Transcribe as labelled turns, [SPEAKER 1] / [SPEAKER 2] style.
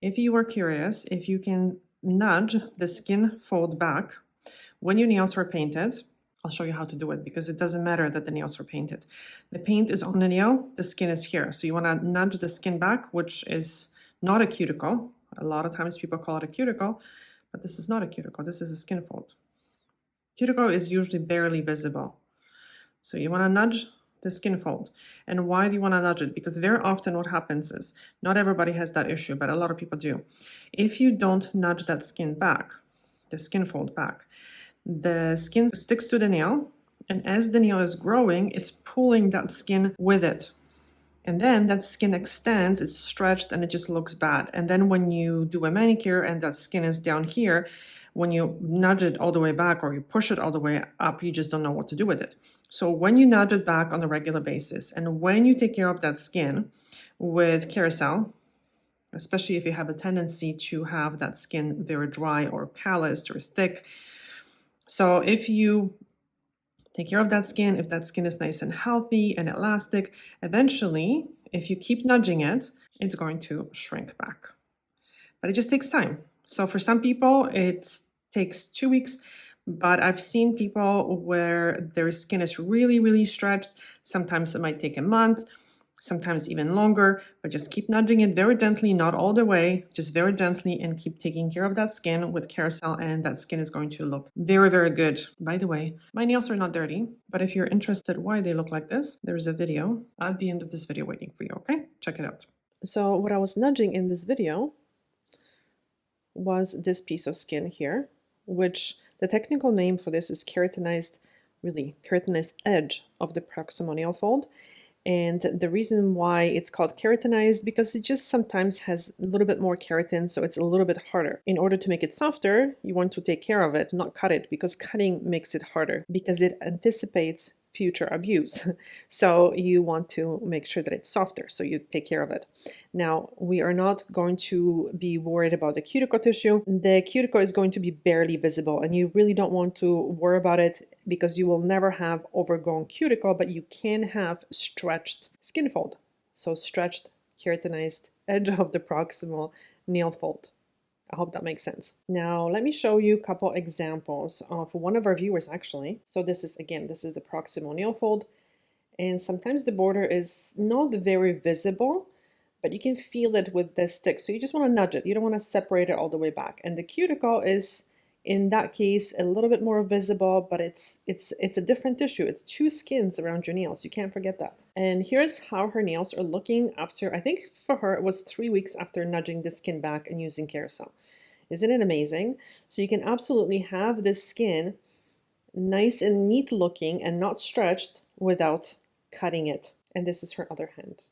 [SPEAKER 1] If you are curious, if you can nudge the skin fold back when your nails were painted, I'll show you how to do it because it doesn't matter that the nails were painted. The paint is on the nail, the skin is here. So you want to nudge the skin back, which is not a cuticle. A lot of times people call it a cuticle, but this is not a cuticle. This is a skin fold. Cuticle is usually barely visible. So you want to nudge the skin fold. And why do you want to nudge it? Because very often what happens is, not everybody has that issue, but a lot of people do. If you don't nudge that skin back, the skin fold back, the skin sticks to the nail, and as the nail is growing, it's pulling that skin with it. And then that skin extends, it's stretched, and it just looks bad. And then when you do a manicure and that skin is down here, when you nudge it all the way back or you push it all the way up, you just don't know what to do with it. So when you nudge it back on a regular basis, and when you take care of that skin with carousel, especially if you have a tendency to have that skin very dry or calloused or thick. So if you take care of that skin, if that skin is nice and healthy and elastic, eventually, if you keep nudging it, it's going to shrink back. But it just takes time. So for some people, it takes 2 weeks, but I've seen people where their skin is really, really stretched. Sometimes it might take a month, sometimes even longer, but just keep nudging it very gently, not all the way, just very gently, and keep taking care of that skin with carousel, and that skin is going to look very, very good. By the way, my nails are not dirty, but if you're interested why they look like this, there's a video at the end of this video waiting for you, okay? Check it out. So what I was nudging in this video was this piece of skin here, which the technical name for this is keratinized edge of the proximal nail fold. And the reason why it's called keratinized, because it just sometimes has a little bit more keratin, so it's a little bit harder. In order to make it softer, you want to take care of it, not cut it, because cutting makes it harder, because it anticipates future abuse. So you want to make sure that it's softer, so you take care of it. Now, we are not going to be worried about the cuticle tissue. The cuticle is going to be barely visible, and you really don't want to worry about it because you will never have overgrown cuticle, but you can have stretched skin fold. So stretched keratinized edge of the proximal nail fold. I hope that makes sense. Now, let me show you a couple examples of one of our viewers actually. So this is, again, this is the proximal nail fold. And sometimes the border is not very visible, but you can feel it with the stick. So you just want to nudge it. You don't want to separate it all the way back. And the cuticle is, in that case, a little bit more visible, but it's a different tissue. It's two skins around your nails. You can't forget that. And here's how her nails are looking after, I think for her, it was 3 weeks after nudging the skin back and using carousel. Isn't it amazing? So you can absolutely have this skin nice and neat looking and not stretched without cutting it. And this is her other hand.